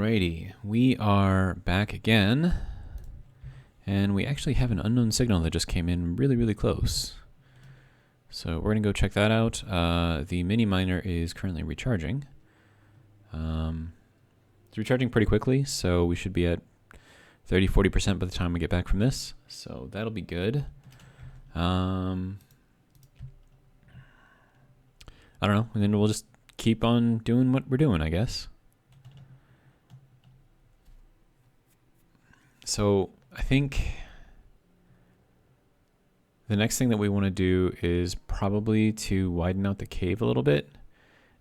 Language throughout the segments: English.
Alrighty, we are back again, and we actually have an unknown signal that just came in really close. So we're gonna go check that out. The mini miner is currently recharging. It's recharging pretty quickly, so we should be at 30–40% by the time we get back from this. So that'll be good. I don't know, and then we'll just keep on doing what we're doing, I guess. So I think the next thing that we want to do is probably to widen out the cave a little bit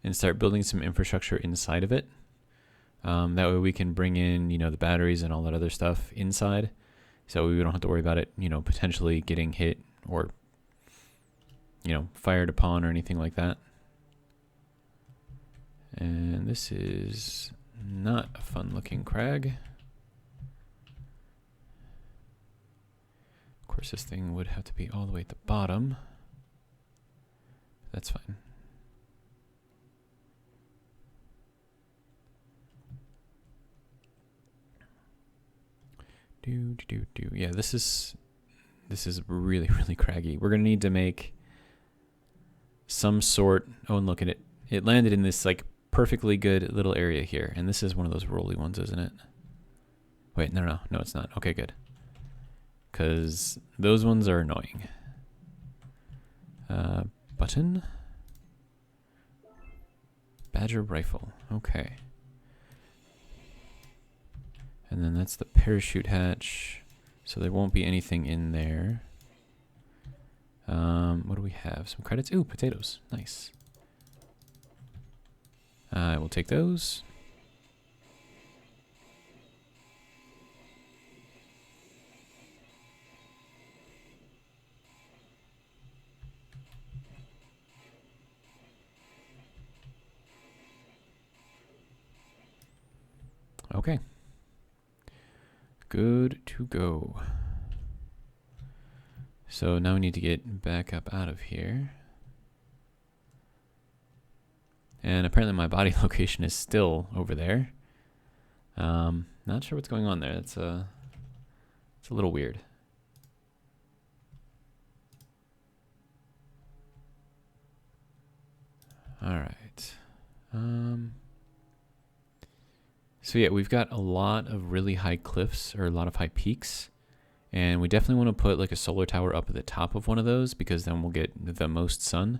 and start building some infrastructure inside of it. That way we can bring in, the batteries and all that other stuff inside, so we don't have to worry about it, potentially getting hit or, fired upon or anything like that. And this is not a fun looking crag. Of course, this thing would have to be all the way at the bottom. That's fine. Yeah, this is really craggy. We're gonna need to make some sort. Oh, and look at it. It landed in this like perfectly good little area here, and this is one of those rolly ones, isn't it? Wait, no, it's not. Okay, good. Because those ones are annoying. Button. Badger rifle. Okay. And then that's the parachute hatch. So there won't be anything in there. What do we have? Some credits? Ooh, potatoes. Nice. I will take those. Okay. Good to go. So now we need to get back up out of here. And apparently my body location is still over there. Not sure what's going on there. It's a little weird. All right. So yeah, we've got a lot of really high cliffs, or a lot of high peaks, and we definitely want to put like a solar tower up at the top of one of those, because then we'll get the most sun.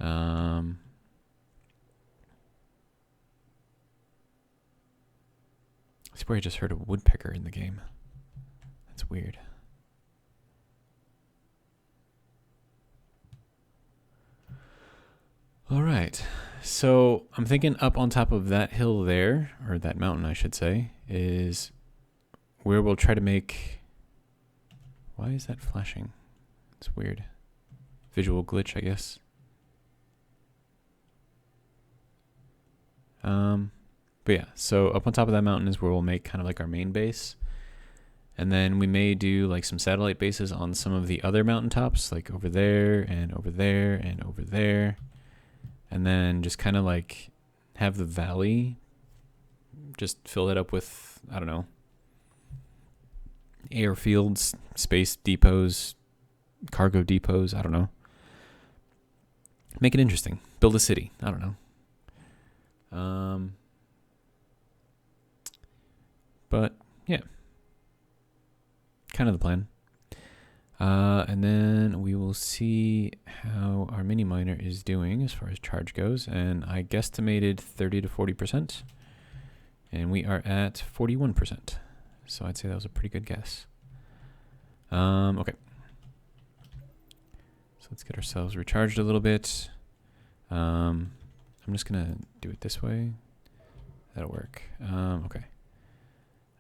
I swear I just heard a woodpecker in the game. That's weird. All right. So I'm thinking up on top of that hill there, or that mountain I should say, is where we'll try to make... Why is that flashing? It's weird. Visual glitch, I guess. But yeah, so up on top of that mountain is where we'll make kind of like our main base. And then we may do like some satellite bases on some of the other mountaintops, like over there and over there and over there. And then just kind of like have the valley, just fill it up with, I don't know, airfields, space depots, cargo depots, I don't know. Make it interesting. Build a city. I don't know. But yeah, kind of the plan. And then we will see how our mini miner is doing as far as charge goes. And I guesstimated 30 to 40%. And we are at 41%. So I'd say that was a pretty good guess. Okay. So let's get ourselves recharged a little bit. I'm just going to do it this way. That'll work. Okay.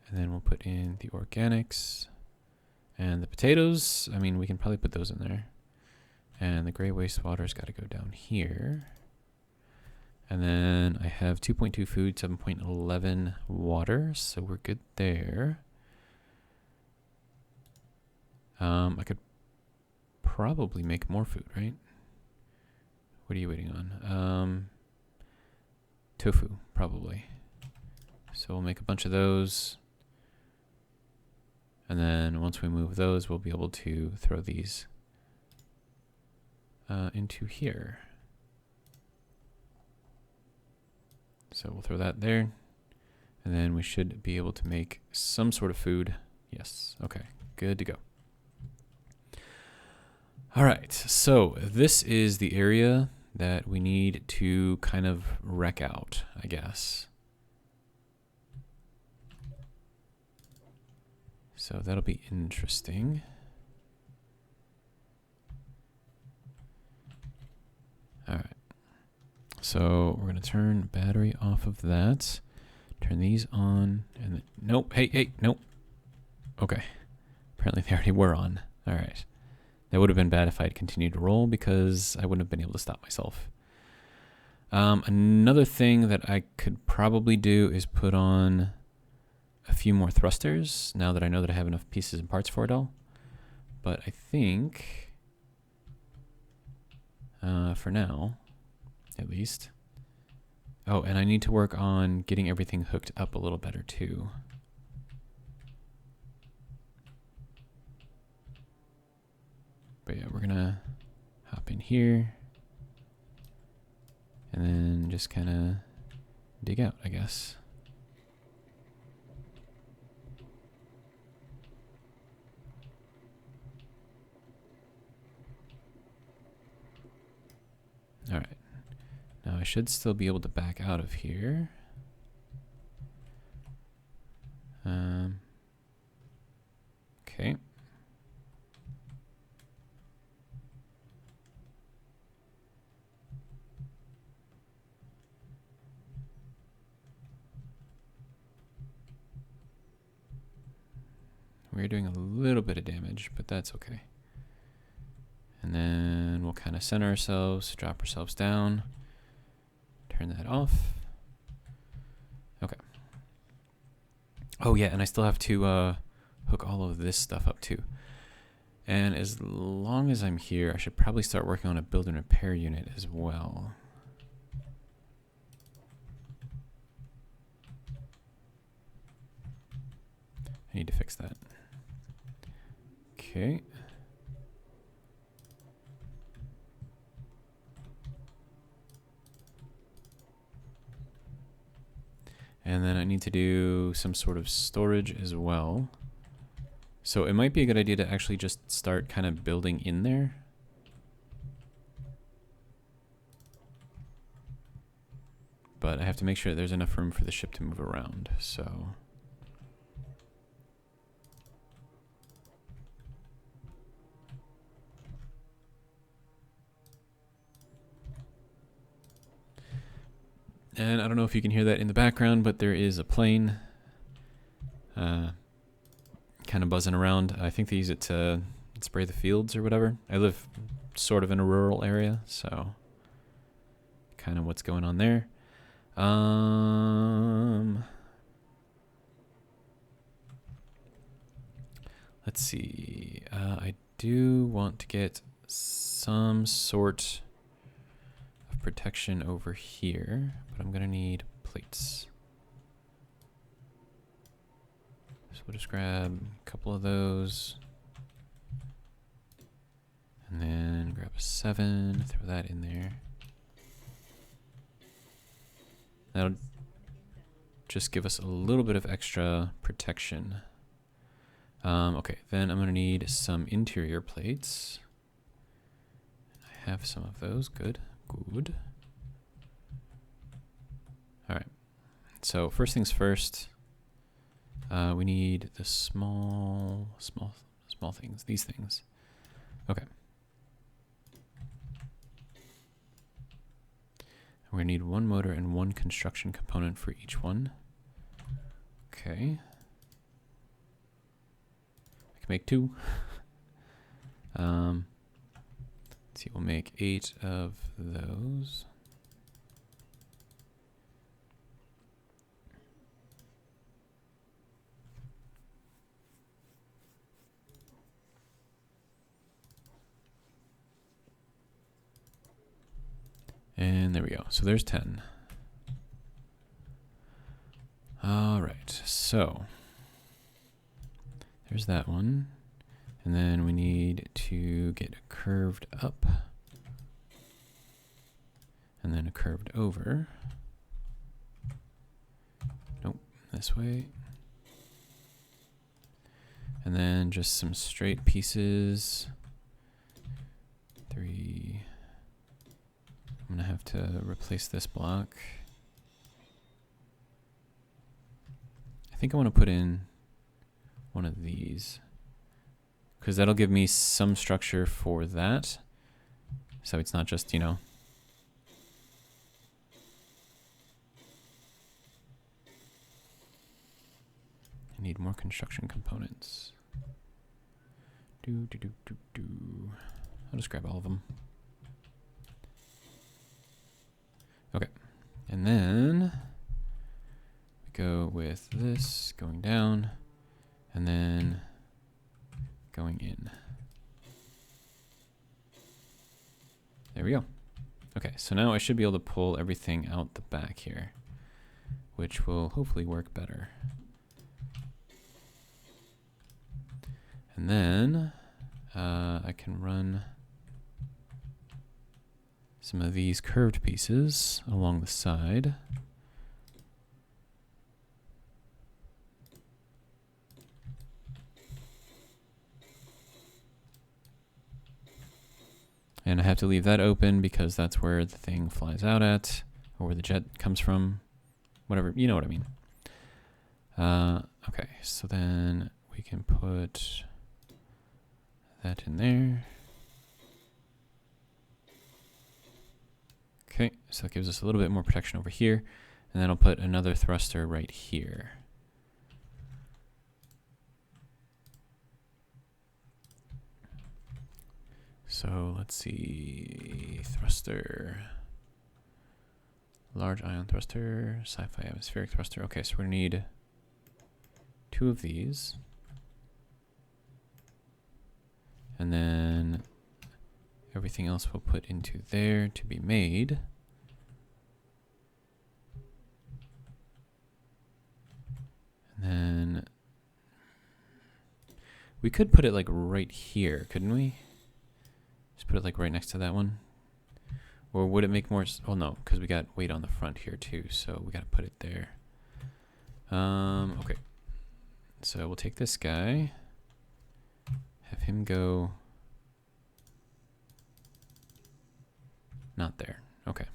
And then we'll put in the organics. And the potatoes, I mean, we can probably put those in there. And the gray wastewater's got to go down here. And then I have 2.2 food, 7.11 water, so we're good there. I could probably make more food, right? What are you waiting on? Tofu, probably. So we'll make a bunch of those. And then once we move those, we'll be able to throw these into here. So we'll throw that there. And then we should be able to make some sort of food. Yes, okay, good to go. All right, so this is the area that we need to kind of wreck out, I guess. So that'll be interesting. All right. So we're going to turn battery off of that. Turn these on. And then, nope. Hey, nope. Okay. Apparently they already were on. All right. That would have been bad if I had continued to roll because I wouldn't have been able to stop myself. Another thing that I could probably do is put on a few more thrusters now that I know that I have enough pieces and parts for it all. But I think, for now, at least. Oh, and I need to work on getting everything hooked up a little better too. But yeah, we're gonna hop in here and then just kind of dig out, I guess. All right. Now I should still be able to back out of here. Okay. We're doing a little bit of damage, but that's okay. And then we'll kind of center ourselves, drop ourselves down, turn that off. Okay. Oh yeah, and I still have to hook all of this stuff up too. And as long as I'm here, I should probably start working on a build and repair unit as well. I need to fix that. Okay. And then I need to do some sort of storage as well. So it might be a good idea to actually just start kind of building in there. But I have to make sure there's enough room for the ship to move around, so. And I don't know if you can hear that in the background, but there is a plane kind of buzzing around. I think they use it to spray the fields or whatever. I live sort of in a rural area, so kind of what's going on there. Let's see. I do want to get some sort of protection over here, but I'm going to need plates. So we'll just grab a couple of those. And then grab a 7, throw that in there. That'll just give us a little bit of extra protection. Okay, then I'm going to need some interior plates. I have some of those. Good. Good. All right. So first things first, we need the small things. These things. Okay. We're going to need one motor and one construction component for each one. Okay. I can make 2. Let's see, we'll make 8 of those. And there we go. So there's 10. All right, so there's that one. And then we need to get a curved up and then a curved over. Nope, this way. And then just some straight pieces. 3. I'm gonna have to replace this block. I think I want to put in one of these, because that'll give me some structure for that. So it's not just, you know. I need more construction components. I'll just grab all of them. Okay. And then we go with this going down and then going in. There we go. Okay, so now I should be able to pull everything out the back here, which will hopefully work better. And then I can run some of these curved pieces along the side. And I have to leave that open because that's where the thing flies out at, or where the jet comes from, whatever, you know what I mean. Okay, so then we can put that in there. Okay, so that gives us a little bit more protection over here. And then I'll put another thruster right here. So let's see, thruster, large ion thruster, sci-fi atmospheric thruster. Okay, so we're gonna need 2 of these. And then everything else we'll put into there to be made. And then we could put it like right here, couldn't we? Just put it like right next to that one. Or would it make more? Oh no, because we got weight on the front here too, so we got to put it there. Okay. So we'll take this guy, have him go. Not there. Okay.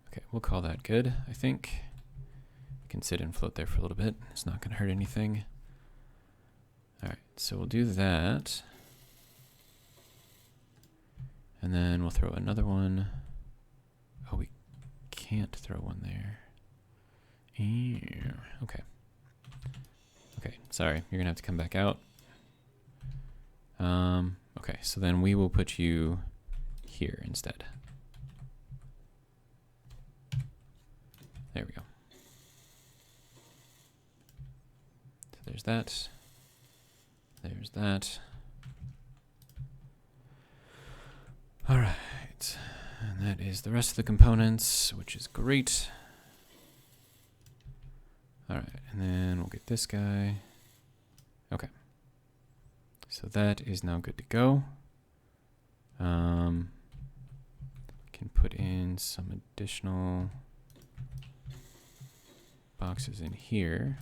Okay, we'll call that good, I think. You can sit and float there for a little bit. It's not going to hurt anything. All right, so we'll do that. And then we'll throw another one. Oh, we can't throw one there. Ew. Okay. Okay, sorry. You're going to have to come back out. Okay, so then we will put you here instead. There we go. So there's that. There's that. All right. And that is the rest of the components, which is great. All right, and then we'll get this guy. Okay. So that is now good to go. Can put in some additional boxes in here.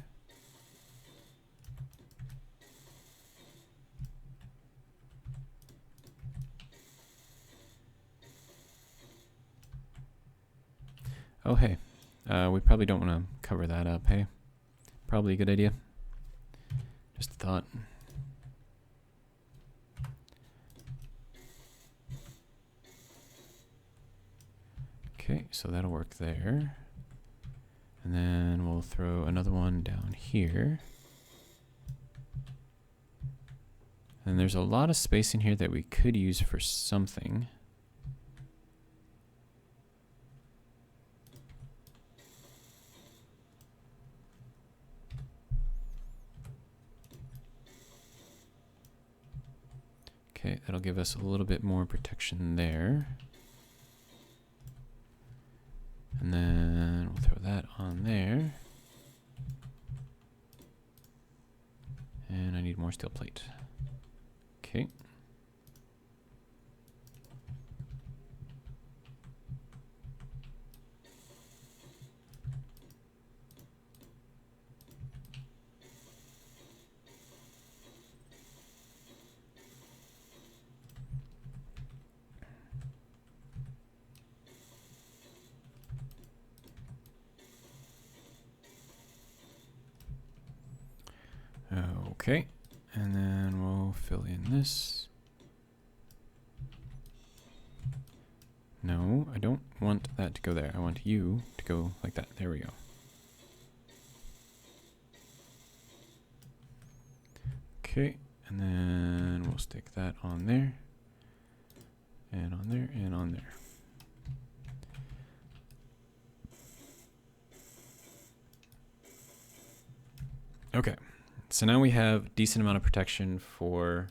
Oh, hey. We probably don't want to cover that up, hey? Probably a good idea. Just a thought. Okay, so that'll work there. And then we'll throw another one down here. And there's a lot of space in here that we could use for something. Okay, that'll give us a little bit more protection there. And then we'll throw that on there. And I need more steel plate. Okay. Okay, and then we'll fill in this. No, I don't want that to go there. I want you to go like that. There we go. Okay, and then we'll stick that on there, and on there, and on there. Okay. So now we have a decent amount of protection for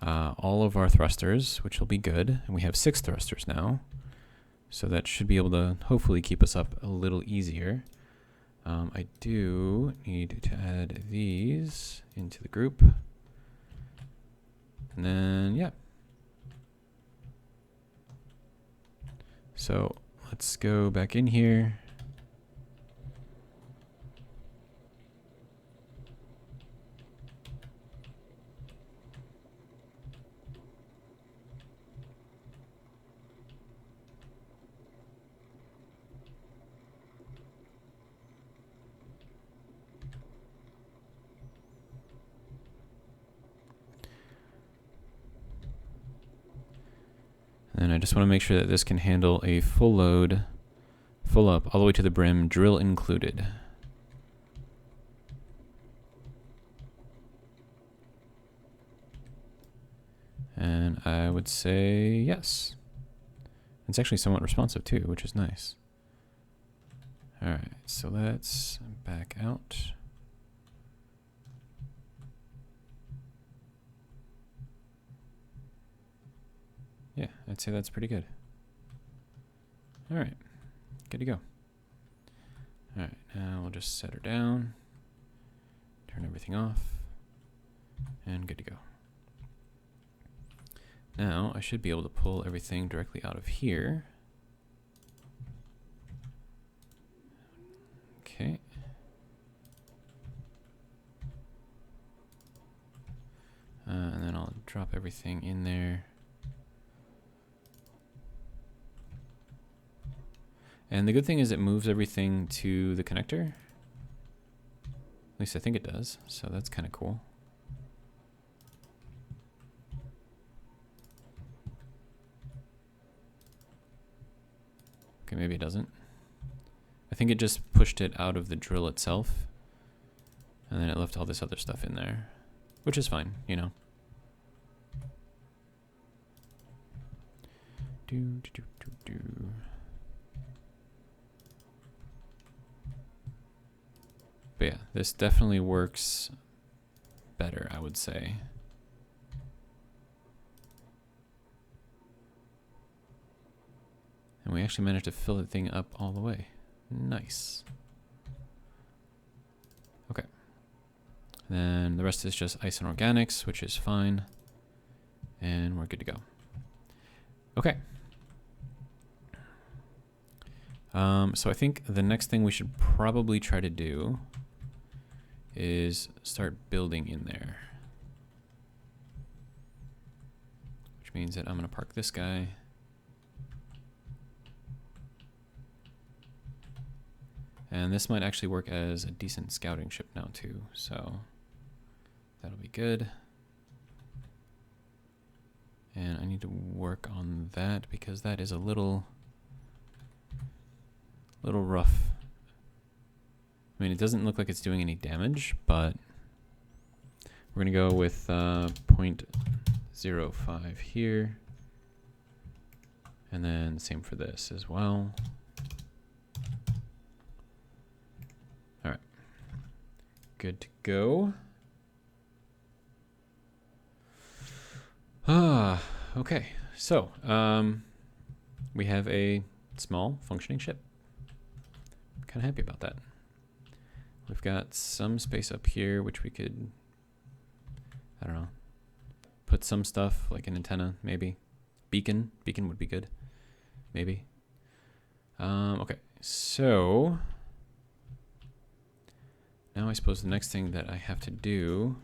all of our thrusters, which will be good. And we have 6 thrusters now. So that should be able to hopefully keep us up a little easier. I do need to add these into the group. And then, yeah. So let's go back in here. And I just want to make sure that this can handle a full load, full up, all the way to the brim, drill included. And I would say yes. It's actually somewhat responsive too, which is nice. All right, so let's back out. Yeah, I'd say that's pretty good. All right, good to go. All right, now we'll just set her down, turn everything off, and good to go. Now I should be able to pull everything directly out of here. Okay. And then I'll drop everything in there. And the good thing is it moves everything to the connector. At least I think it does, so that's kind of cool. Okay, maybe it doesn't. I think it just pushed it out of the drill itself, and then it left all this other stuff in there, which is fine, you know. But yeah, this definitely works better, I would say. And we actually managed to fill the thing up all the way. Nice. Okay. And then the rest is just ice and organics, which is fine. And we're good to go. Okay. So I think the next thing we should probably try to do is start building in there. Which means that I'm going to park this guy. And this might actually work as a decent scouting ship now too, so that'll be good. And I need to work on that because that is a little rough. I mean, it doesn't look like it's doing any damage, but we're gonna go with 0.05 here. And then same for this as well. All right, good to go. Okay. So, we have a small functioning ship. Kind of happy about that. We've got some space up here, which we could, I don't know, put some stuff like an antenna, maybe. Beacon would be good, maybe. Okay, so now I suppose the next thing that I have to do,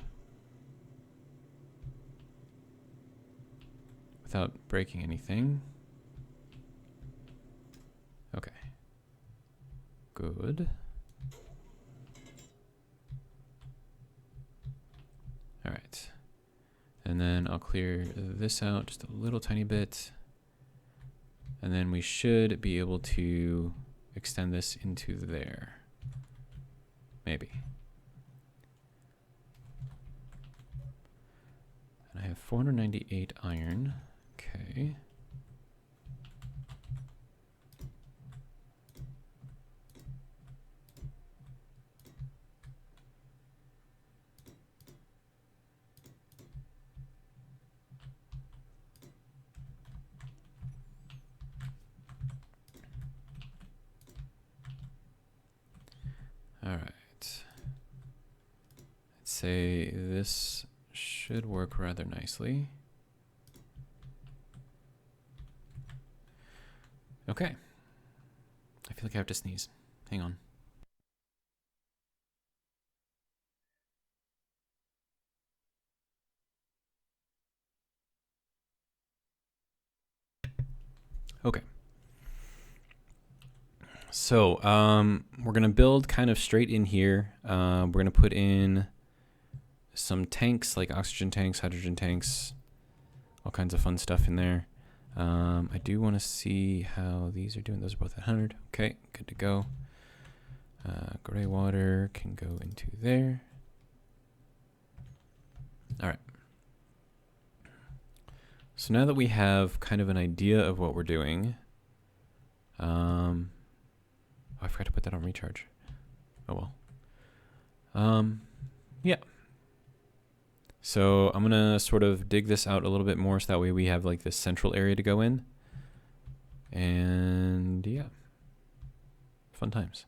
without breaking anything. Okay. Good. All right. And then I'll clear this out just a little tiny bit. And then we should be able to extend this into there. Maybe. And I have 498 iron. Okay. All right. Let's say this should work rather nicely. Okay. I feel like I have to sneeze. Hang on. Okay. So, we're going to build kind of straight in here. We're going to put in some tanks, like oxygen tanks, hydrogen tanks, all kinds of fun stuff in there. I do want to see how these are doing. Those are both at 100. Okay, good to go. Gray water can go into there. All right. So now that we have kind of an idea of what we're doing, I forgot to put that on recharge. Oh well. Yeah. So I'm gonna sort of dig this out a little bit more so that way we have like this central area to go in. And yeah, fun times.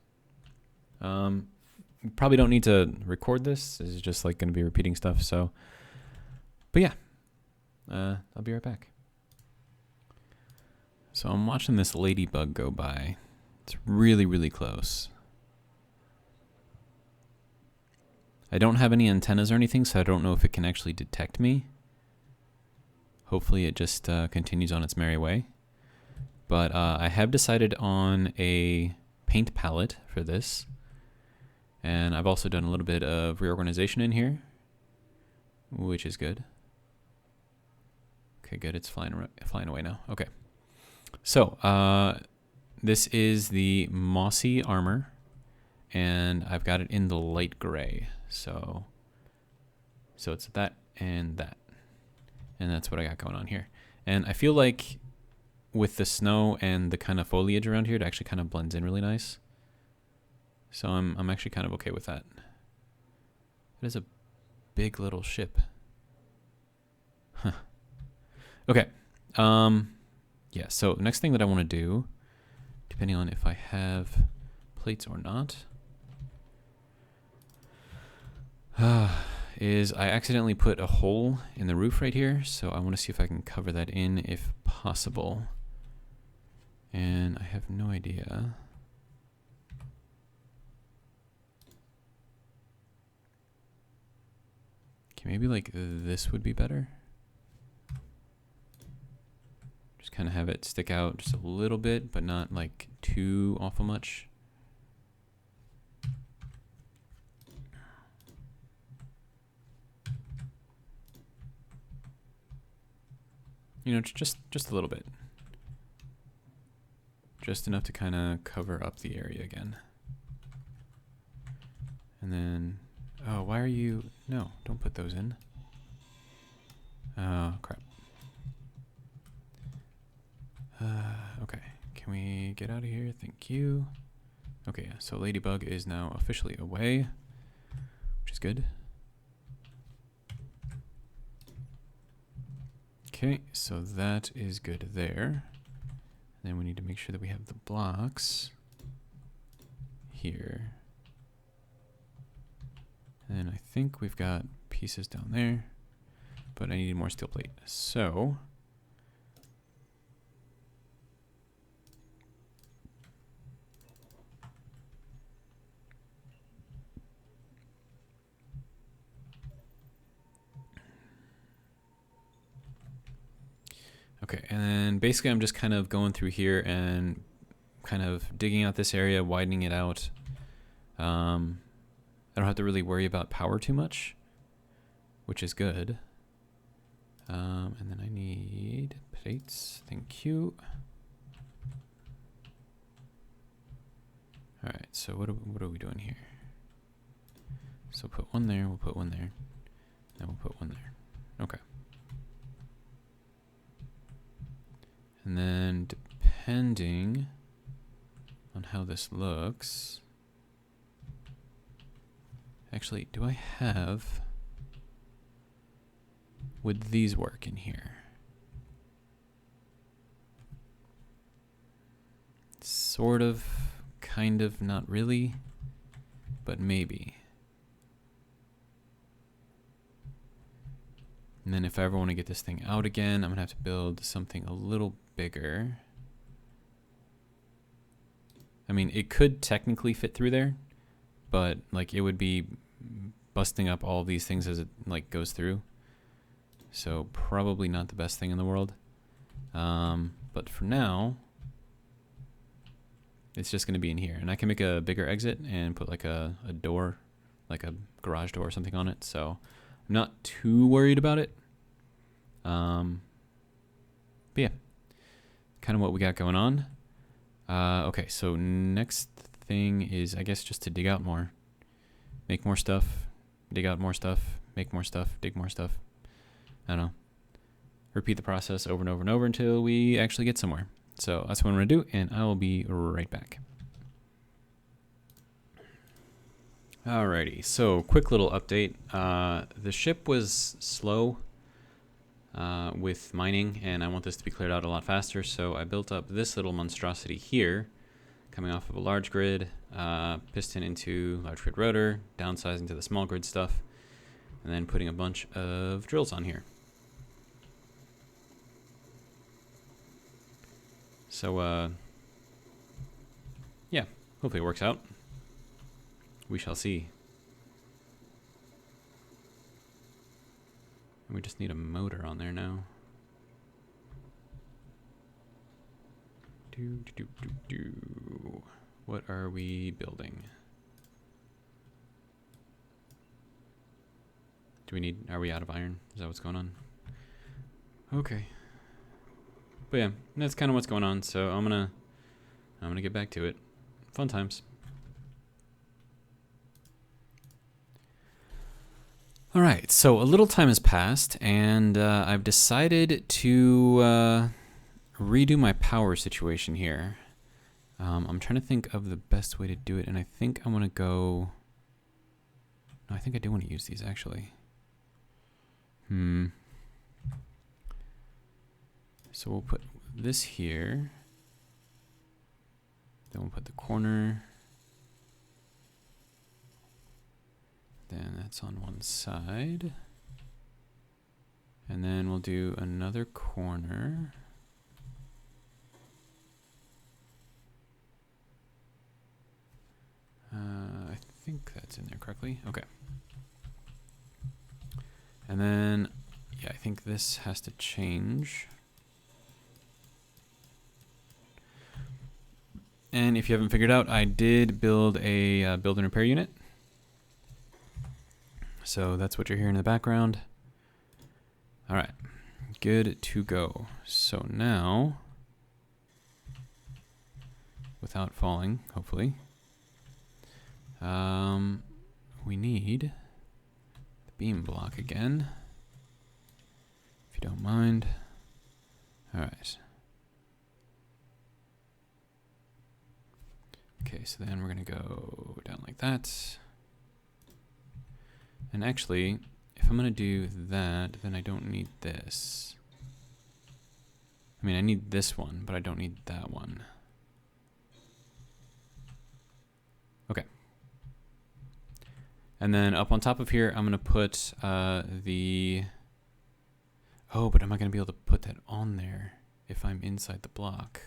Probably don't need to record this. This is just like gonna be repeating stuff. So, but yeah, I'll be right back. So I'm watching this ladybug go by. It's really, really close. I don't have any antennas or anything, so I don't know if it can actually detect me. Hopefully it just continues on its merry way. But I have decided on a paint palette for this. And I've also done a little bit of reorganization in here, which is good. Okay, good. It's flying away now. Okay. So this is the mossy armor, and I've got it in the light gray. So it's that, and that's what I got going on here. And I feel like with the snow and the kind of foliage around here, it actually kind of blends in really nice. So I'm actually kind of okay with that. It is a big little ship. Huh. Okay. Yeah, so next thing that I want to do, depending on if I have plates or not, is I accidentally put a hole in the roof right here, so I want to see if I can cover that in if possible. And I have no idea. Okay, maybe like this would be better. Just kind of have it stick out just a little bit, but not like too awful much. You know, just a little bit. Just enough to kind of cover up the area again. And then, oh, why are you, no, don't put those in. Oh, crap. Okay, can we get out of here? Thank you. Okay, yeah, so Ladybug is now officially away, which is good. Okay, so that is good there. Then we need to make sure that we have the blocks here. And then I think we've got pieces down there, but I need more steel plate. So okay, and then basically I'm just kind of going through here and kind of digging out this area, widening it out. I don't have to really worry about power too much, which is good. And then I need plates. Thank you. All right, so what are we doing here? So put one there, we'll put one there, and we'll put one there. Okay. And then depending on how this looks, actually, do I have, would these work in here? Sort of, kind of, not really, but maybe. And then if I ever want to get this thing out again, I'm gonna have to build something a little bigger. I mean, it could technically fit through there, but like it would be busting up all these things as it like goes through. So probably not the best thing in the world. But for now, it's just gonna be in here, and I can make a bigger exit and put like a door, like a garage door or something on it. So I'm not too worried about it. But yeah, kind of what we got going on. Okay, so next thing is, I guess, just to dig out more. Make more stuff, dig out more stuff, make more stuff, dig more stuff. I don't know. Repeat the process over and over and over until we actually get somewhere. So that's what I'm going to do, and I will be right back. Alrighty, so quick little update. The ship was slow with mining, and I want this to be cleared out a lot faster, so I built up this little monstrosity here, coming off of a large grid, piston into large grid rotor, downsizing to the small grid stuff, and then putting a bunch of drills on here. So, yeah, hopefully it works out. We shall see. And we just need a motor on there now. What are we building? Are we out of iron? Is that what's going on? Okay. But yeah, that's kind of what's going on, so I'm gonna get back to it. Fun times. All right, so a little time has passed, and I've decided to redo my power situation here. I'm trying to think of the best way to do it, and I think I want to go... No, I think I do want to use these, actually. So we'll put this here. Then we'll put the corner. Then that's on one side. And then we'll do another corner. I think that's in there correctly. Okay. And then, yeah, I think this has to change. And if you haven't figured out, I did build a build and repair unit. So that's what you're hearing in the background. All right, good to go. So now, without falling, hopefully, we need the beam block again, if you don't mind. All right. Okay, so then we're gonna go down like that. And actually, if I'm gonna do that, then I don't need this. mean, I need this one, but I don't need that one. Okay. And then up on top of here, I'm going to put the... Oh, but am I going to be able to put that on there if I'm inside the block?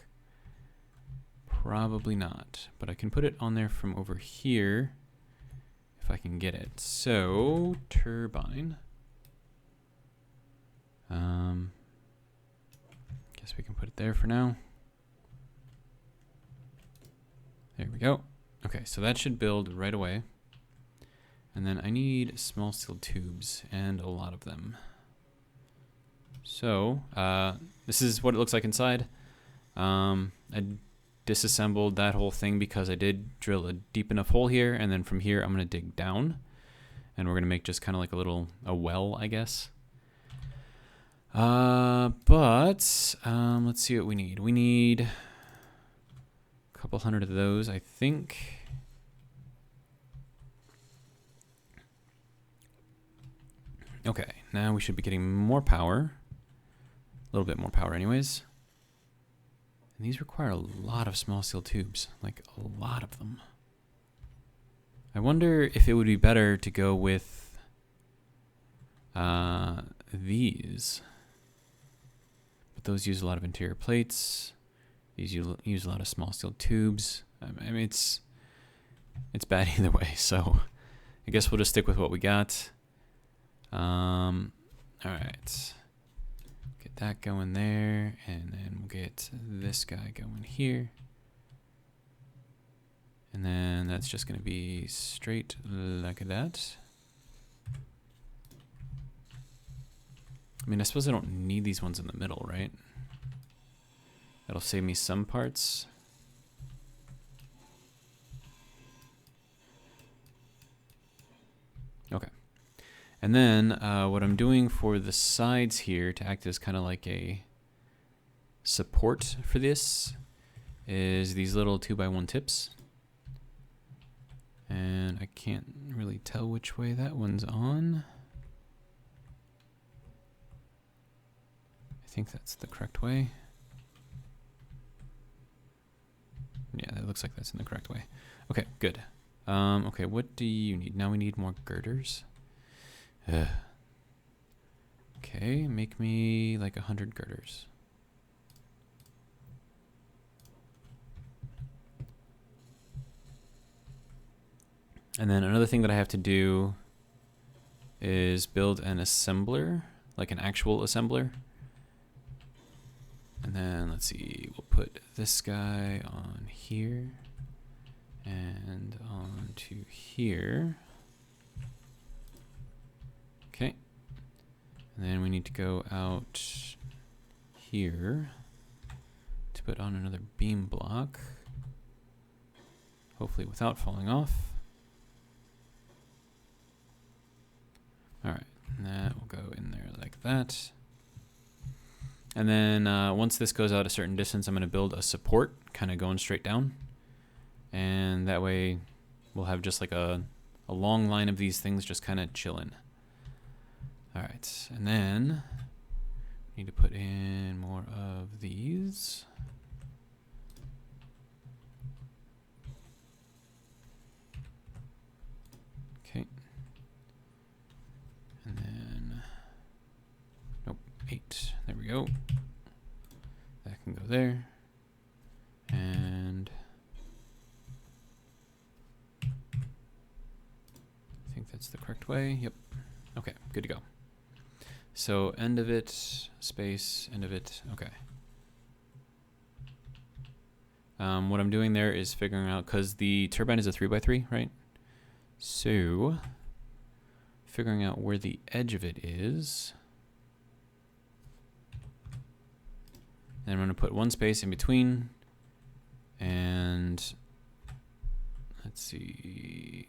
Probably not. But I can put it on there from over here if I can get it. So, turbine. Guess we can put it there for now. There we go. Okay, so that should build right away. And then I need small steel tubes, and a lot of them. So, this is what it looks like inside. I disassembled that whole thing because I did drill a deep enough hole here, and then from here I'm going to dig down. And we're going to make just kind of like a well, I guess. Let's see what we need. We need a couple hundred of those, I think. Okay, now we should be getting more power. A little bit more power anyways. And these require a lot of small steel tubes, like a lot of them. I wonder if it would be better to go with these. But those use a lot of interior plates. These use a lot of small steel tubes. I mean, it's bad either way, so I guess we'll just stick with what we got. All right. Get that going there, and then we'll get this guy going here. And then that's just going to be straight like that. I mean, I suppose I don't need these ones in the middle, right? That'll save me some parts. Okay. And then what I'm doing for the sides here to act as kind of like a support for this is these little 2x1 tips. And I can't really tell which way that one's on. I think that's the correct way. Yeah, that looks like that's in the correct way. Okay, good. Okay, what do you need? Now we need more girders. Okay, make me like 100 girders. And then another thing that I have to do is build an assembler, like an actual assembler. And then let's see, we'll put this guy on here and on to here. Okay. And then we need to go out here to put on another beam block, hopefully without falling off. All right, and that will go in there like that. And then once this goes out a certain distance, I'm going to build a support kind of going straight down. And that way we'll have just like a long line of these things just kind of chilling. All right, and then need to put in more of these. Okay. And then, nope, 8. There we go. That can go there. And I think that's the correct way. Yep. Okay, good to go. So end of it, space, end of it. Okay. What I'm doing there is figuring out, because the turbine is a 3x3, right? So figuring out where the edge of it is. And I'm going to put one space in between. And let's see.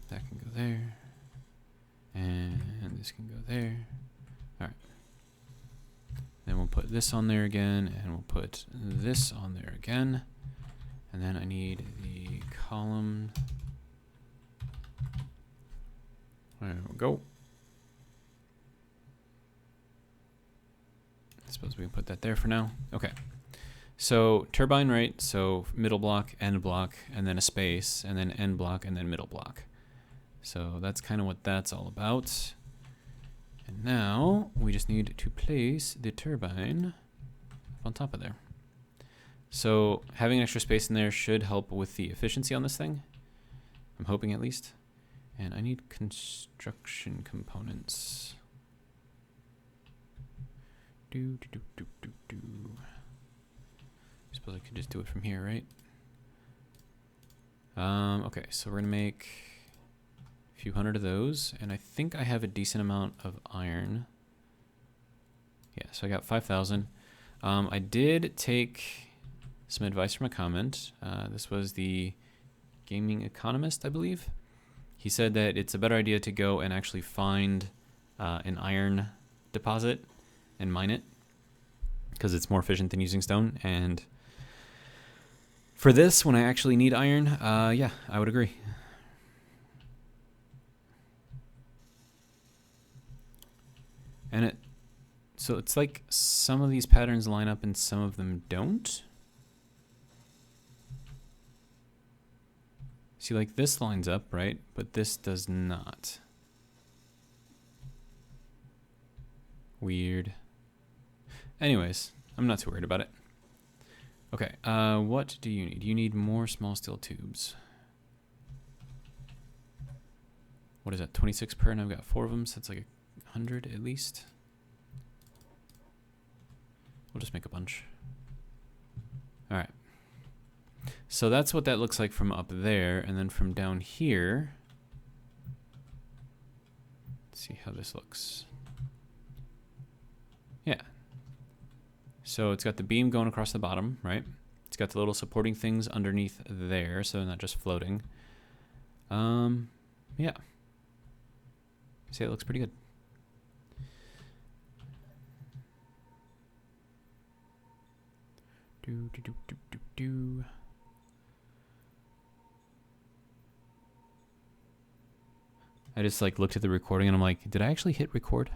That can go there. And this can go there. All right. Then we'll put this on there again, and we'll put this on there again. And then I need the column. There we go. I suppose we can put that there for now. Okay. So turbine, right? So middle block, end block, and then a space, and then end block, and then middle block. So that's kind of what that's all about. And now we just need to place the turbine on top of there. So having extra space in there should help with the efficiency on this thing. I'm hoping at least. And I need construction components. I suppose I could just do it from here, right? Okay, so we're gonna make a few hundred of those, and I think I have a decent amount of iron. Yeah, so I got 5,000. I did take some advice from a comment. This was the Gaming Economist, I believe. He said that it's a better idea to go and actually find an iron deposit and mine it, because it's more efficient than using stone. And for this, when I actually need iron, yeah, I would agree. And so it's like some of these patterns line up and some of them don't. See, like this lines up, right? But this does not. Weird. Anyways, I'm not too worried about it. Okay, what do you need? You need more small steel tubes. What is that, 26 per? And I've got 4 of them, so that's like 100 at least. We'll just make a bunch. All right. So that's what that looks like from up there, and then from down here, let's see how this looks. Yeah. So it's got the beam going across the bottom, right? It's got the little supporting things underneath there, so they're not just floating. Yeah. See, it looks pretty good. I just like looked at the recording and I'm like, did I actually hit record?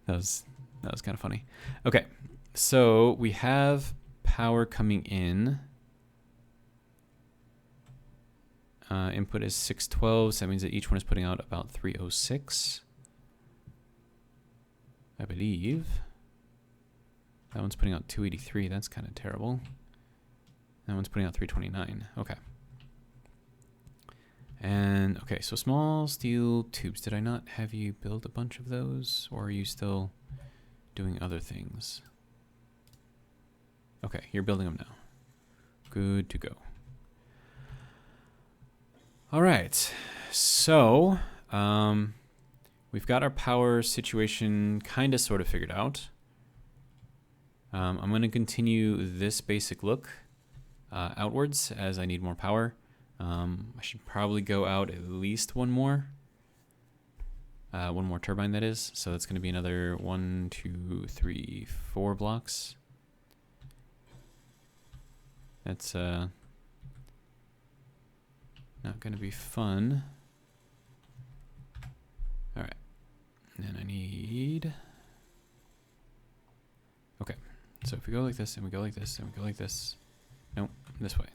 That was kind of funny. Okay, so we have power coming in. Input is 612, so that means that each one is putting out about 306. I believe. That one's putting out 283, that's kind of terrible. That one's putting out 329, okay. And, okay, so small steel tubes. Did I not have you build a bunch of those? Or are you still doing other things? Okay, you're building them now. Good to go. All right, so we've got our power situation kind of sort of figured out. I'm going to continue this basic look outwards as I need more power. I should probably go out at least one more turbine, that is. So that's going to be another 1, 2, 3, 4 blocks. That's not going to be fun. All right, and I need. Okay, so if we go like this and we go like this and we go like this, nope, this way.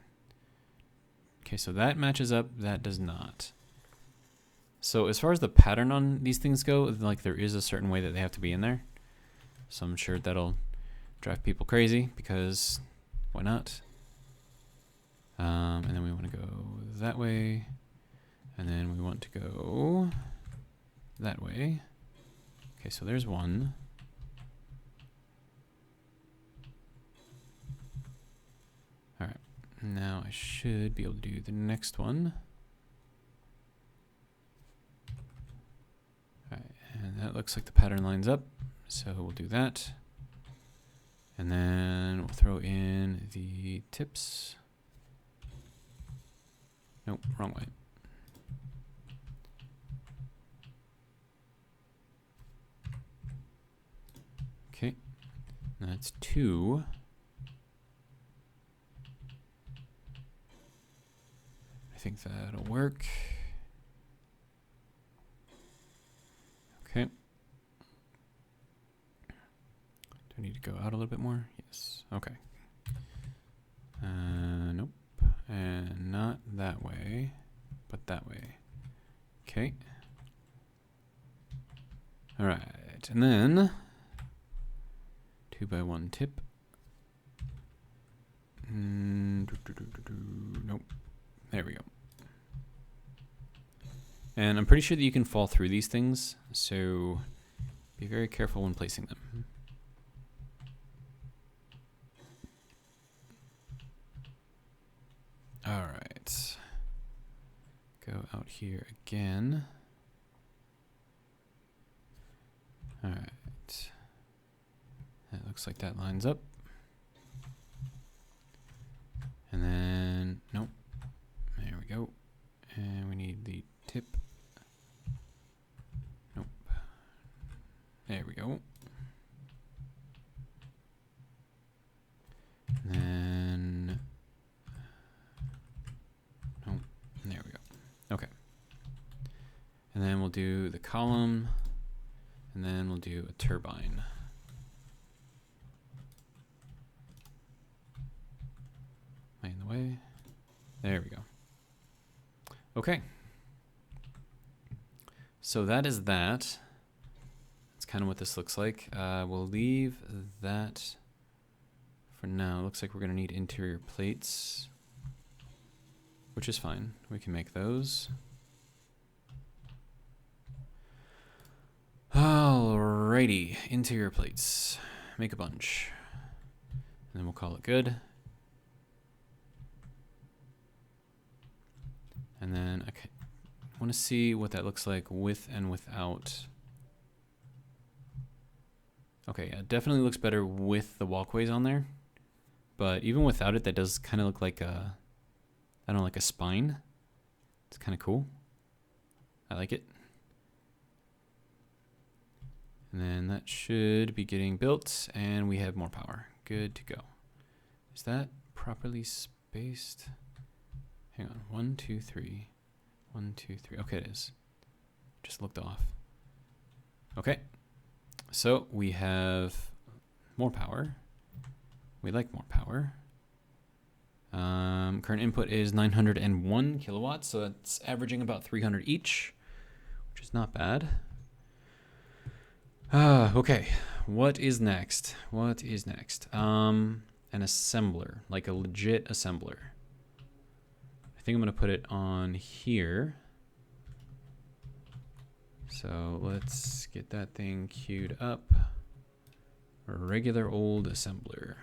Okay, so that matches up, that does not. So as far as the pattern on these things go, like there is a certain way that they have to be in there. So I'm sure that'll drive people crazy because why not? And then we want to go that way. And then we want to go that way. Okay, so there's one. All right. Now I should be able to do the next one. All right, and that looks like the pattern lines up, so we'll do that. And then we'll throw in the tips. Nope, wrong way. Okay, that's 2. I think that'll work. Okay. I need to go out a little bit more? Yes. Okay. Nope. And not that way, but that way. Okay. All right. And then 2x1 tip. Nope. There we go. And I'm pretty sure that you can fall through these things, so be very careful when placing them. All right. Go out here again. All right. That looks like that lines up. And then, nope. There we go. And we need the tip. Nope. There we go. And then, nope. There we go. Okay. And then we'll do the column. And then we'll do a turbine. Am I in the way? There we go. Okay. So that is that. That's kind of what this looks like. We'll leave that for now. Looks like we're going to need interior plates, which is fine. We can make those. Alrighty, interior plates. Make a bunch. And then we'll call it good. And then I want to see what that looks like with and without. Okay, yeah, it definitely looks better with the walkways on there. But even without it, that does kind of look like a, I don't know, like a spine. It's kind of cool. I like it. And then that should be getting built, and we have more power. Good to go. Is that properly spaced? Hang on. 1, 2, 3. 1, 2, 3. Okay, it is. Just looked off. Okay. So we have more power. We like more power. Current input is 901 kilowatts, so that's averaging about 300 each, which is not bad. Okay. What is next? What is next? An assembler, like a legit assembler. I think I'm going to put it on here. So let's get that thing queued up. A regular old assembler.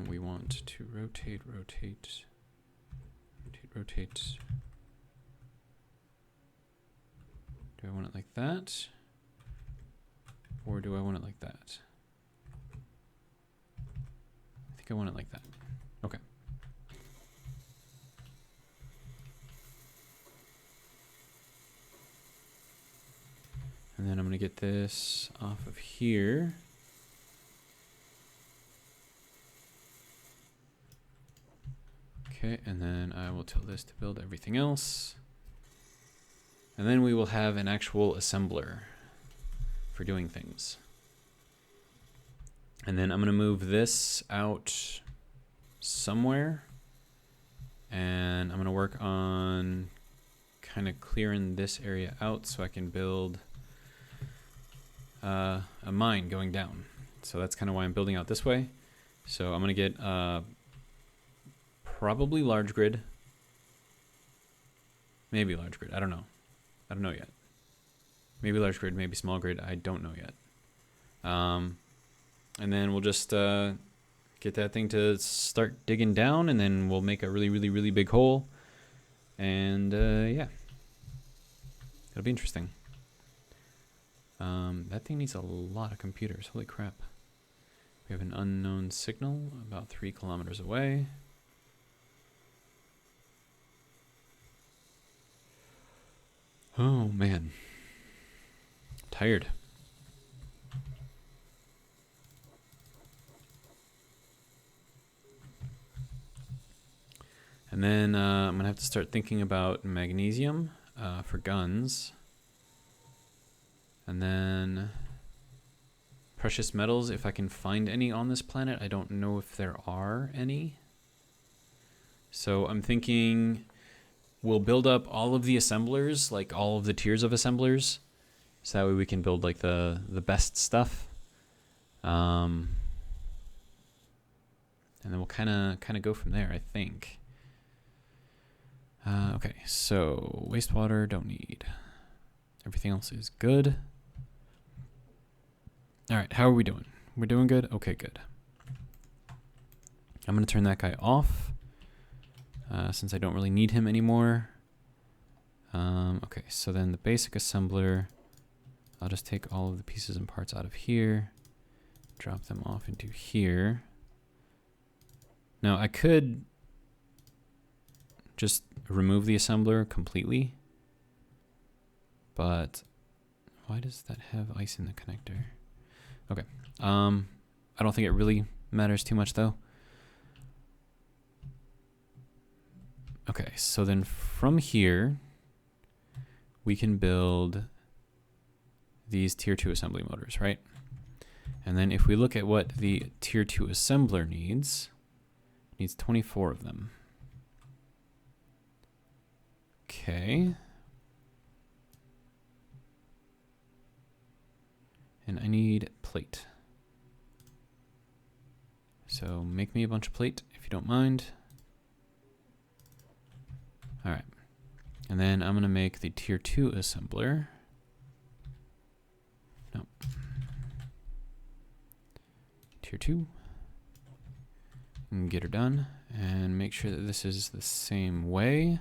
We want to rotate. Do I want it like that? Or do I want it like that? I think I want it like that. Okay. And then I'm going to get this off of here. Okay, and then I will tell this to build everything else. And then we will have an actual assembler for doing things. And then I'm going to move this out somewhere. And I'm going to work on kind of clearing this area out so I can build a mine going down. So that's kind of why I'm building out this way. So I'm going to get probably large grid. Maybe large grid. I don't know. I don't know yet. Maybe large grid, maybe small grid. I don't know yet. And then we'll just get that thing to start digging down, and then we'll make a really big hole. And yeah, it'll be interesting. That thing needs a lot of computers. Holy crap. We have an unknown signal about 3 kilometers away. Oh man, tired. And then I'm gonna have to start thinking about magnesium for guns. And then precious metals, if I can find any on this planet. I don't know if there are any. So I'm thinking we'll build up all of the assemblers, like all of the tiers of assemblers. So that way we can build like the best stuff. And then we'll kind of go from there, I think. Okay, so wastewater, don't need. Everything else is good. All right, how are we doing? We're doing good? Okay, good. I'm going to turn that guy off since I don't really need him anymore. Okay, so then the basic assembler, I'll just take all of the pieces and parts out of here, drop them off into here. Now, I could just remove the assembler completely, but why does that have ice in the connector? Okay, I don't think it really matters too much though. Okay, so then from here, we can build these tier 2 assembly motors, right? And then if we look at what the tier 2 assembler needs, it needs 24 of them. Okay. And I need plate. So make me a bunch of plate if you don't mind. All right. And then I'm going to make the tier 2 assembler. No. Tier 2. And get her done. And make sure that this is the same way.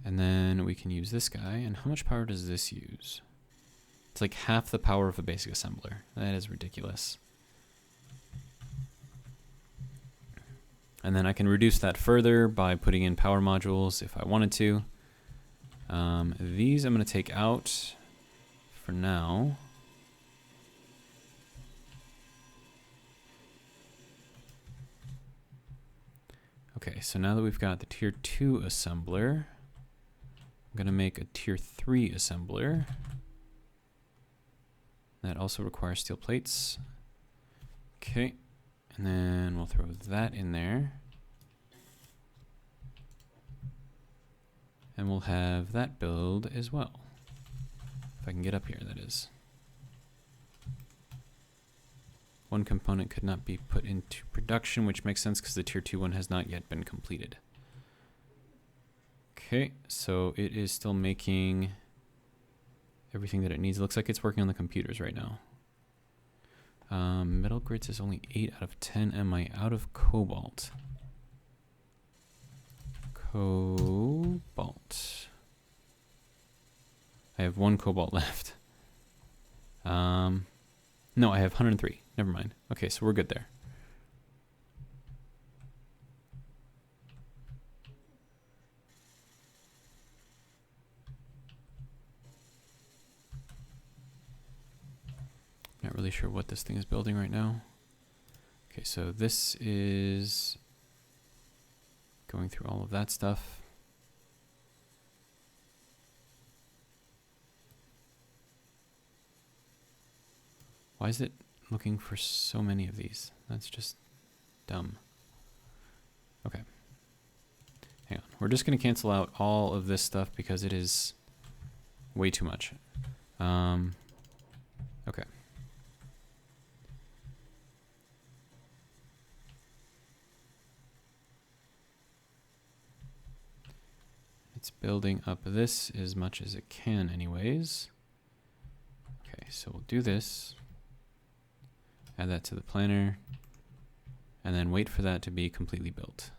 And then we can use this guy. And how much power does this use? It's like half the power of a basic assembler. That is ridiculous. And then I can reduce that further by putting in power modules if I wanted to. These I'm going to take out for now. Okay, so now that we've got the tier 2 assembler, I'm going to make a tier 3 assembler. That also requires steel plates. Okay, and then we'll throw that in there. And we'll have that build as well. If I can get up here, that is. One component could not be put into production, which makes sense because the tier 2 one has not yet been completed. Okay, so it is still making everything that it needs. It looks like it's working on the computers right now. Metal grits is only 8 out of 10. Am I out of cobalt? Cobalt. I have 1 cobalt left. No, I have 103. Never mind. Okay, so we're good there. Not really sure what this thing is building right now. Okay, so this is going through all of that stuff. Why is it looking for so many of these? That's just dumb. Okay. Hang on. We're just going to cancel out all of this stuff because it is way too much. Okay. It's building up this as much as it can anyways. Okay, so we'll do this. Add that to the planner. And then wait for that to be completely built.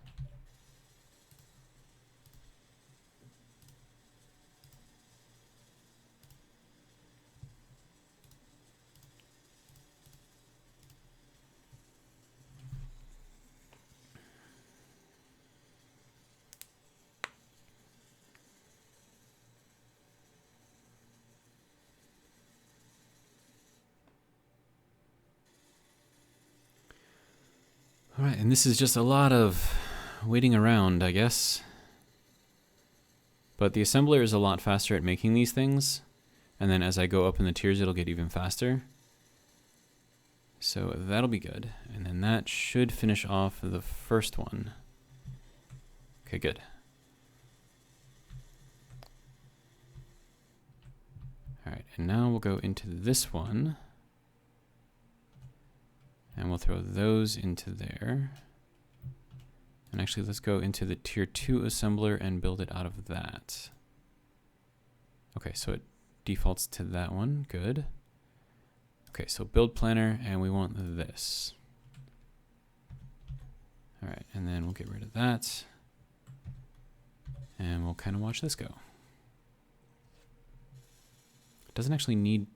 All right, and this is just a lot of waiting around, I guess. But the assembler is a lot faster at making these things. And then as I go up in the tiers, it'll get even faster. So that'll be good. And then that should finish off the first one. Okay, good. All right, and now we'll go into this one. And we'll throw those into there. And actually, let's go into the tier 2 assembler and build it out of that. Okay, so it defaults to that one. Good. Okay, so build planner, and we want this. All right, and then we'll get rid of that. And we'll kind of watch this go. It doesn't actually need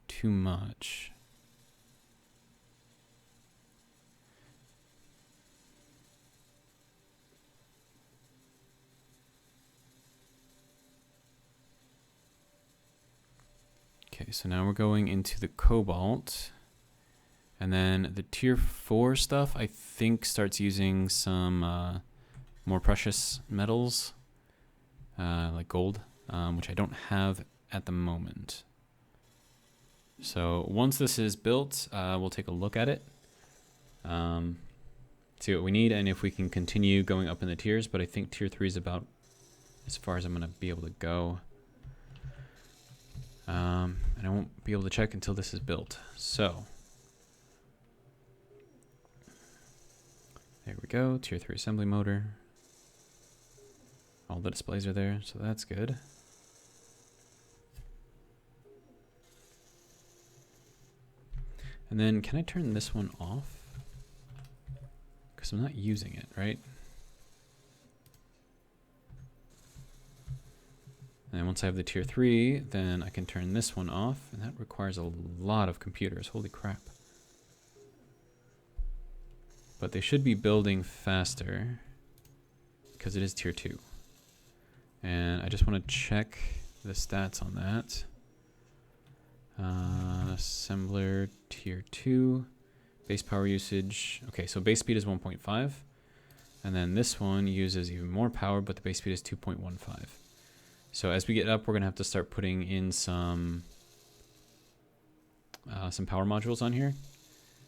too much. Okay, so now we're going into the cobalt. And then the tier 4 stuff, I think, starts using some more precious metals, like gold, which I don't have at the moment. So once this is built, we'll take a look at it, see what we need, and if we can continue going up in the tiers. But I think tier 3 is about as far as I'm going to be able to go. And I won't be able to check until this is built. So there we go, tier 3 assembly motor. All the displays are there, so that's good. And then can I turn this one off? Because I'm not using it, right? And once I have the tier 3, then I can turn this one off, and that requires a lot of computers. Holy crap. But they should be building faster because it is tier 2. And I just want to check the stats on that. Assembler tier 2, base power usage. Okay, so base speed is 1.5. And then this one uses even more power, but the base speed is 2.15. So as we get up, we're going to have to start putting in some power modules on here,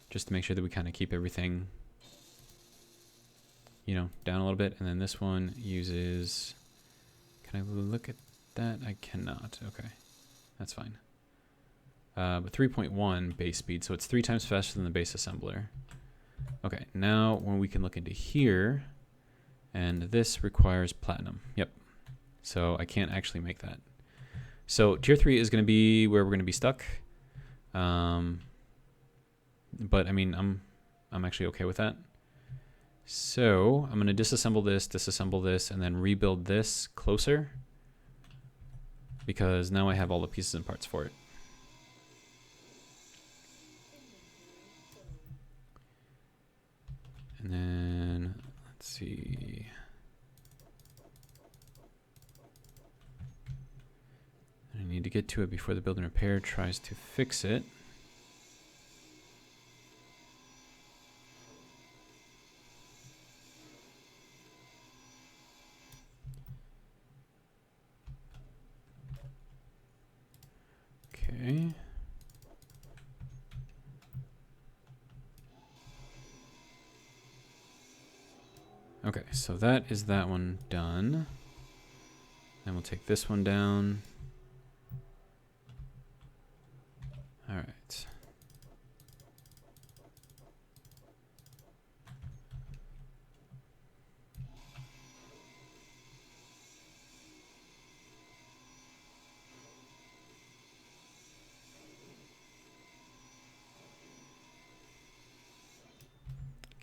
just to make sure that we kind of keep everything, you know, down a little bit. And then this one uses, can I look at that? I cannot. Okay, that's fine. But 3.1 base speed, so it's 3 times faster than the base assembler. Okay, now when we can look into here, and this requires platinum. Yep. So I can't actually make that. So tier 3 is going to be where we're going to be stuck. But I mean, I'm actually okay with that. So I'm going to disassemble this, and then rebuild this closer, because now I have all the pieces and parts for it. And then let's see. I need to get to it before the build and repair tries to fix it. Okay. Okay, so that is that one done. Then we'll take this one down. All right.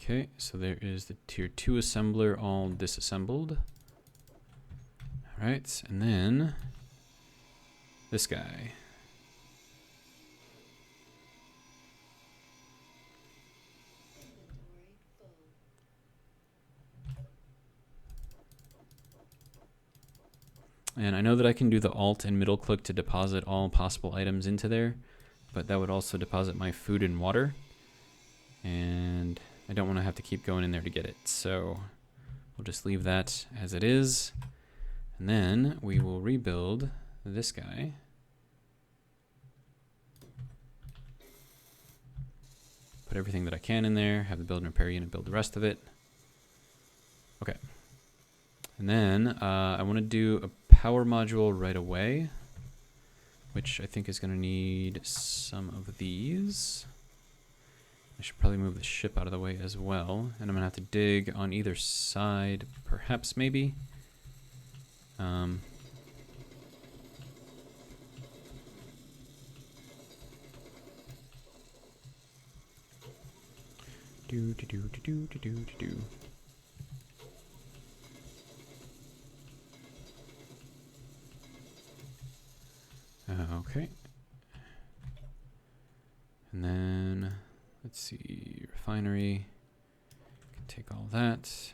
Okay, so there is the tier 2 assembler all disassembled. All right, and then this guy. And I know that I can do the Alt and middle click to deposit all possible items into there, but that would also deposit my food and water. And I don't want to have to keep going in there to get it. So We'll just leave that as it is. And then we will rebuild this guy. Put everything that I can in there, have the build and repair unit build the rest of it. Okay. And then I want to do a power module right away, which I think is going to need some of these. I should probably move the ship out of the way as well. And I'm going to have to dig on either side, perhaps, maybe. Okay. And then, let's see, refinery. Can take all that.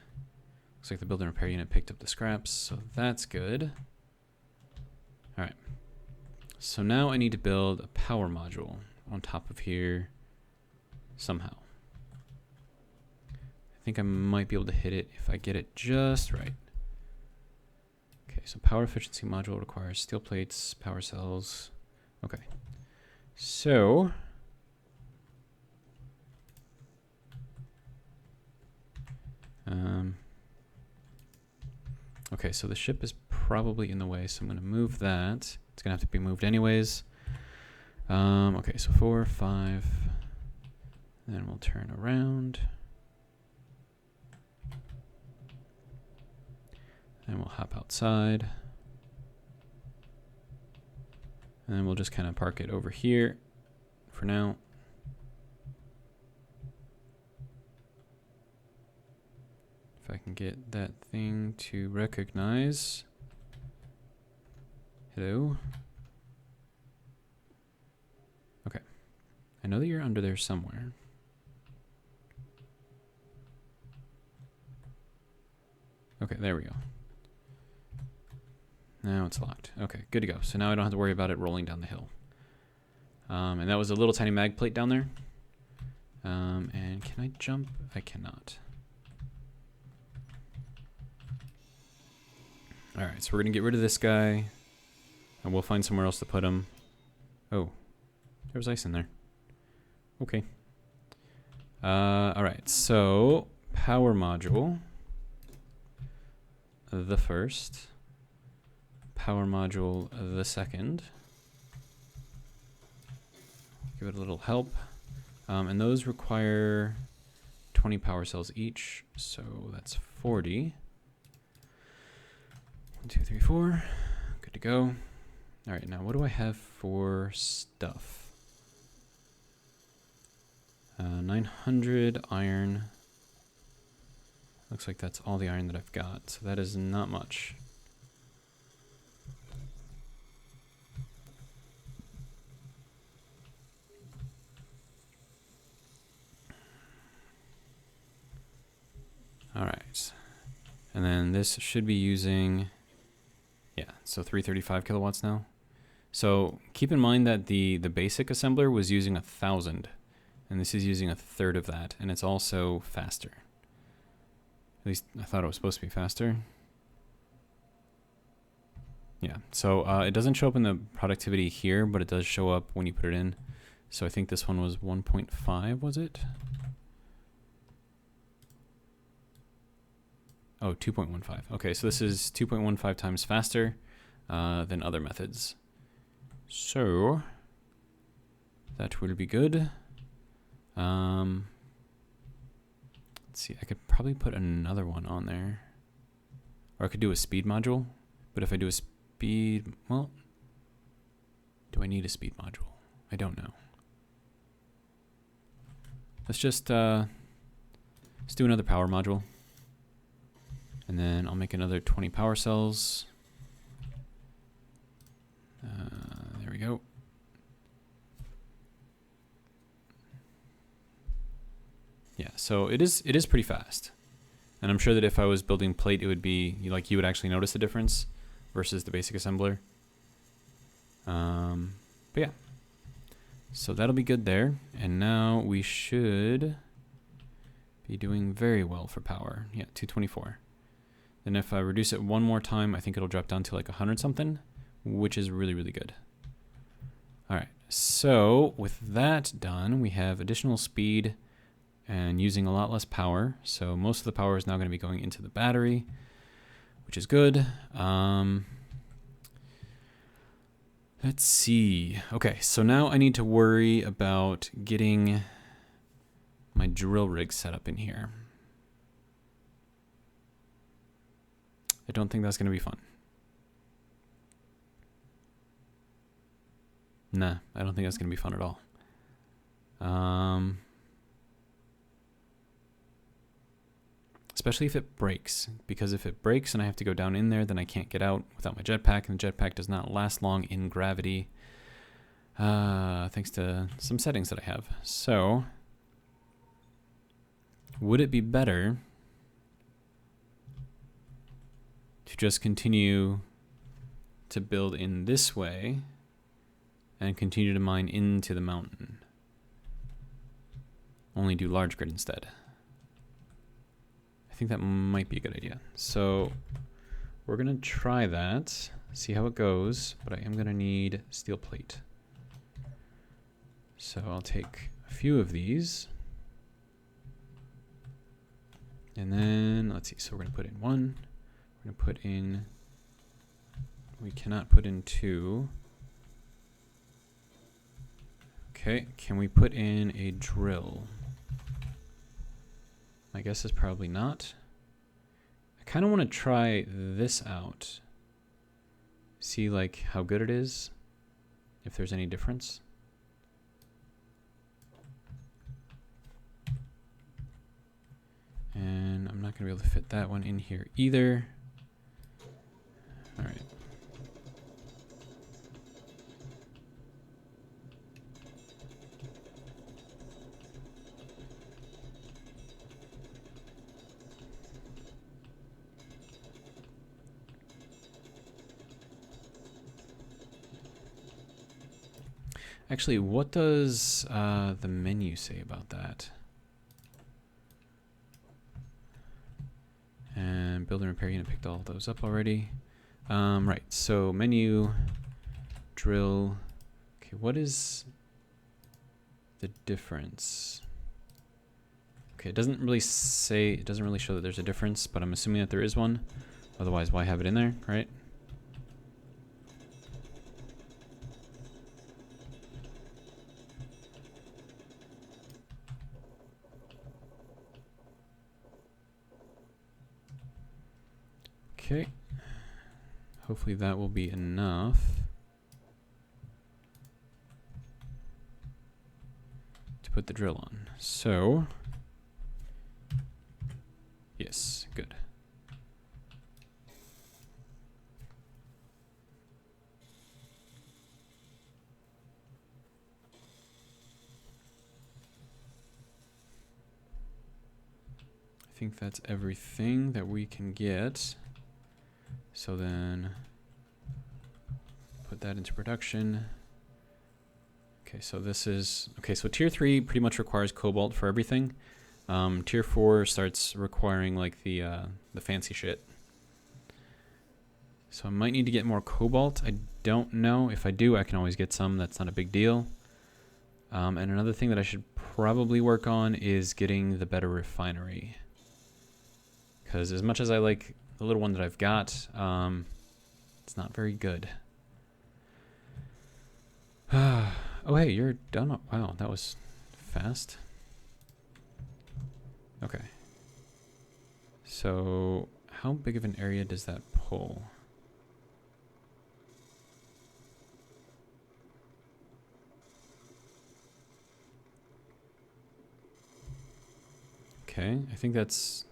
Looks like the build and repair unit picked up the scraps, so that's good. All right. So now I need to build a power module on top of here somehow. I think I might be able to hit it if I get it just right. Okay, so power efficiency module requires steel plates, power cells. Okay. So okay, so the ship is probably in the way, so I'm going to move that. It's going to have to be moved anyways. Okay, so 4, 5. Then we'll turn around. And we'll hop outside. And then we'll just kind of park it over here for now. If I can get that thing to recognize. Hello? Okay. I know that you're under there somewhere. Okay, there we go. Now it's locked. Okay, good to go. So now I don't have to worry about it rolling down the hill. And that was a little tiny mag plate down there. And can I jump? I cannot. Alright, so we're going to get rid of this guy. And we'll find somewhere else to put him. Oh, there was ice in there. Okay. Alright, so power module. The first. Power module the second. Give it a little help. And those require 20 power cells each, so that's 40. 1, 2, 3, 4. Good to go. All right, now what do I have for stuff? 900 iron. Looks like that's all the iron that I've got, so that is not much. All right, and then this should be using, yeah, so 335 kilowatts now. So keep in mind that the basic assembler was using 1,000, and this is using 1/3 of that, and it's also faster. At least I thought it was supposed to be faster. Yeah, so it doesn't show up in the productivity here, but it does show up when you put it in. So I think this one was 1.5, was it? Oh, 2.15. Okay, so this is 2.15 times faster than other methods. So that will be good. Let's see, I could probably put another one on there. Or I could do a speed module. But if I do a speed, well, do I need a speed module? I don't know. Let's just let's do another power module. And then I'll make another 20 power cells. There we go. Yeah, so it is pretty fast. And I'm sure that if I was building plate, it would be, like, you would actually notice the difference versus the basic assembler. But yeah. So that'll be good there. And now we should be doing very well for power. Yeah, 224. Then if I reduce it one more time, I think it'll drop down to like 100 something, which is really, really good. All right, so with that done, we have additional speed and using a lot less power. So most of the power is now going to be going into the battery, which is good. Let's see. Okay, so now I need to worry about getting my drill rig set up in here. I don't think that's going to be fun. Nah, I don't think that's going to be fun at all. Especially if it breaks, because if it breaks and I have to go down in there, then I can't get out without my jetpack, and the jetpack does not last long in gravity, thanks to some settings that I have. So, would it be better to just continue to build in this way and continue to mine into the mountain? Only do large grid instead. I think that might be a good idea. So we're gonna try that, see how it goes, but I am gonna need steel plate. So I'll take a few of these. And then, let's see, so we're gonna put in one. We're gonna put in, we cannot put in two. Okay, can we put in a drill? My guess is probably not. I kind of want to try this out. See like how good it is, if there's any difference. And I'm not going to be able to fit that one in here either. All right. Actually, what does the menu say about that? And build and repair unit, picked all those up already. Right, so menu, drill. Okay, what is the difference? Okay, it doesn't really say, it doesn't really show that there's a difference, but I'm assuming that there is one. Otherwise, why have it in there, right? Okay, hopefully that will be enough to put the drill on. So, yes, good. I think that's everything that we can get. So then put that into production. Okay, so this is, okay, so tier 3 pretty much requires cobalt for everything. Tier 4 starts requiring like the fancy shit. So I might need to get more cobalt. I don't know. If I do, I can always get some. That's not a big deal. And another thing that I should probably work on is getting the better refinery. Because as much as I like the little one that I've got, it's not very good. Oh, hey, you're done. Wow, that was fast. Okay. So, how big of an area does that pull? Okay, I think that's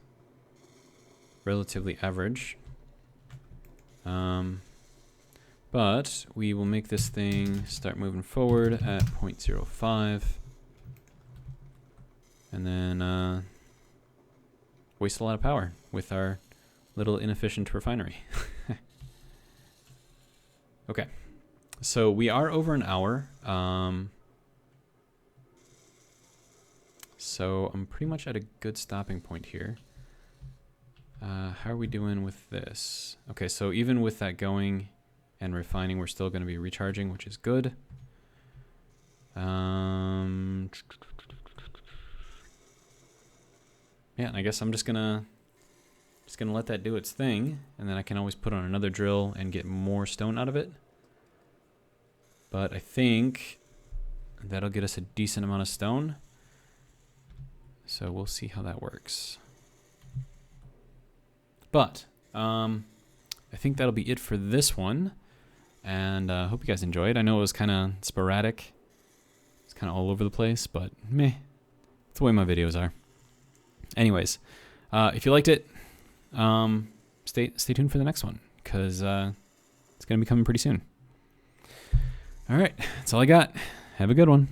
relatively average. But we will make this thing start moving forward at 0.05. And then waste a lot of power with our little inefficient refinery. Okay, so we are over an hour. So I'm pretty much at a good stopping point here. How are we doing with this? Okay, so even with that going and refining, we're still going to be recharging, which is good. Yeah, and I guess I'm just gonna let that do its thing, and then I can always put on another drill and get more stone out of it. But I think that'll get us a decent amount of stone. So we'll see how that works. But I think that'll be it for this one. And I hope you guys enjoyed. I know it was kind of sporadic. It's kind of all over the place, but meh. That's the way my videos are. Anyways, if you liked it, stay tuned for the next one, because it's going to be coming pretty soon. All right, that's all I got. Have a good one.